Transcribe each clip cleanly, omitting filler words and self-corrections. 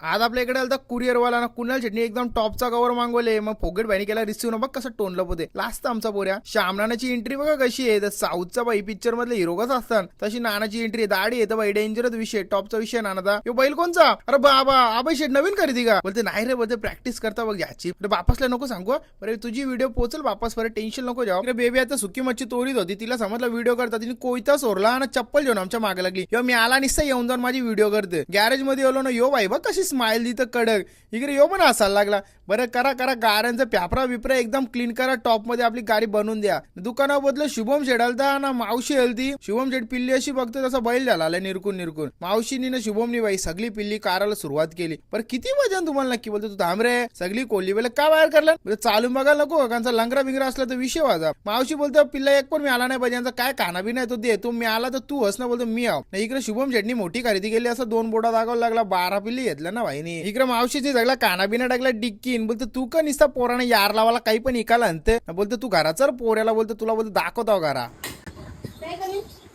आज आपल्या इकडे आलता कुरिअरवाला ना कुणाल चटणी एकदम टॉपचा कवर मागवले मग फोगेट भाईने केला रिसिव्ह ना बघ कसं टोनलं होते लास्ट आमचा पोऱ्या शामनानाची एंट्री बघा कशी आहे तर साऊथचा बाई पिक्चर मधले हिरो कसं असतात तशी नानाची एंट्री दाढी येतं बाई डेंजरच विषय टॉपचा विषय नानाचा यो बैल कोणचा अरे बाबा आबाई शेट नवीन खरेदी का बोलते नाही रे बोलते प्रॅक्टिस करता बघ याची बापासला नको सांगू बरे तुझी व्हिडिओ पोहोचल बापास बरं टेन्शन नको जाऊ बेबी आता सुकी मच्छी तोरीत होती तिला समजलं व्हिडिओ करता तिने कोयता सोरला आणि चप्पल घेऊन आमच्या मागे लागली यो मी आला निस्ता येऊन जाऊन माझी व्हिडिओ करते गॅरेज मध्ये आलो ना यो बाई बघ कशी स्माइल दितं कडक इकडे यो पण हसायला लागला बरं करा करा गाड्यांचा प्यापरा बिपरा एकदम क्लीन करा टॉप मध्ये आपली गाडी बनवून द्या दुकाना बदल शुभम शेड आलता ना मावशी हलती शुभम शेड पिल्ली अशी बघतो तसा बैल झाला निरकून निरकून मावशीनी ना शुभमनी बाई सगळी पिल्ली काराला सुरुवात केली पण किती वजन तुम्हाला नक्की बोलतो तू थांब रे सगळी कोल्ली बेला का बाहेर करला चालून बघायला नको कांचा लंगरा बिंगरा असला तर विषय वाजा मावशी बोलतो पिल्ला एक पण मी आला नाही पाहिजे यांचा काय खाना बी नाही तो दे तू मी आला तर तू हस ना बोलतो मी आव इकडे शुभम शेडनी मोठी खरेदी केली असं 2 बोटा दाखवायला लागला 12 पिल्ली घेतल्या ना भाईनी इकडे मावशीची सगळा काना बिना टाकला डिक्कीन बोलतो तू का निसता पोराने यार लावाला काही पण इकाला आणते बोलतो तू घरा चल पोऱ्याला बोलतो तुला बोलतो दाखवतो घरा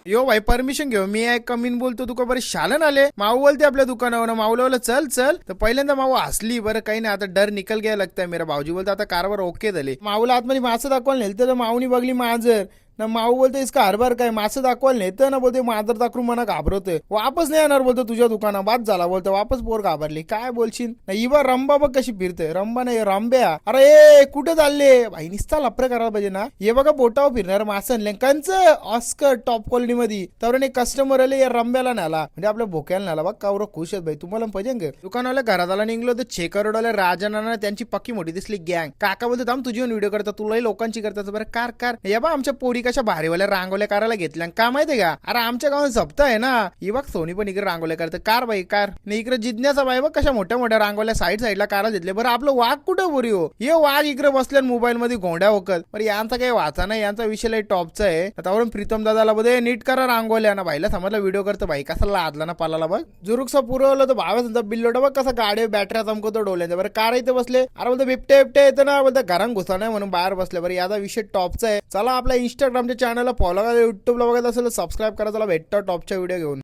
यो भाई परमिशन घेऊ मी एक कमीन बोलतो तू का बरं शालन आले माऊ बोलते आपल्या दुकानावर माऊला चल चल तर पहिल्यांदा माऊ हसली बरं काही नाही आता डर निकल गया लगता मेरा भाऊजी बोलतो आता कारभार ओके झाले माऊला आतमध्ये मासं दाखवायला नेलं तर माऊनी बघली मांजर ना माऊ बोलते इसका हरभर काय मासं दाखवायला नेतं ना बोलते मांजर दाखवून मना घाबरतोय वापस नाही येणार बोलतो तुझ्या दुकाना बाद झाला बोलतो वापस पोर घाबरली काय बोलशील ना इवा रंबा बघ कशी फिरते रंबा नाही रंब्या अरे ए कुठे चालले भाई निस्ता लपरे करायला पाहिजे ना हे बघा बोटावर फिरणार मासन लेंकांच ऑस्कर टॉप क्वालिटी मध्ये तर एक कस्टमर आले या रंब्याला नेला म्हणजे आपल्या भोक्याला नेला बघ कावर खुश आहेत भाई तुम्हाला पाहिजे दुकानाला घरात आला निघलो तर छेकरडवाल्या राजाना त्यांची पक्की मोठी दिसली गँग काका बोलतो थांब तुझी व्हिडिओ करता तुलाही लोकांची करतात बरं कार कार या बा आमच्या पोरी कशा भारीवाल्या रांगोल्या करायला घेतल्या का माहितीये का अरे आमच्या गावात सप्ताह आहे ना ही बघ सोनी पण इकडे रांगोल्या करते कार बाई कार इकडे जिज्ञासा बाई बघ कशा मोठ्या मोठ्या रांगोल्या साईडला कारा घेतल्या बरं आपलं वाघ कुठं बोरी हो हे वाघ इकडे बसल्या मोबाईल मध्ये गोंड्या होकत बरं यांचा काही वाचा नाही यांचा विषय टॉपचा आहे त्यावरून प्रीतम दादाला बोलते नीट करा रांगोल्या ना बाईला समजला व्हिडिओ करतो बाई कसा लादला ना पालाला बघ जुरुकसा पुरवलं तर भावा बिल्लोडा बघ कसा गाडी बॅटऱ्या चमकतो डोळ्यांचा बरं कार इथे बसले अरे बोलतो बिबट्या बिबट्या येतं ना बोलतो घरात घुसा नाही म्हणून बाहेर बसले बरं याचा विषय टॉपचा आहे चला आपल्या इंस्टाग्रामच्या चॅनलला फॉलो करा युट्यूबला बघत असेल सबस्क्राईब करा चला भेटतो टॉपच्या व्हिडिओ घेऊन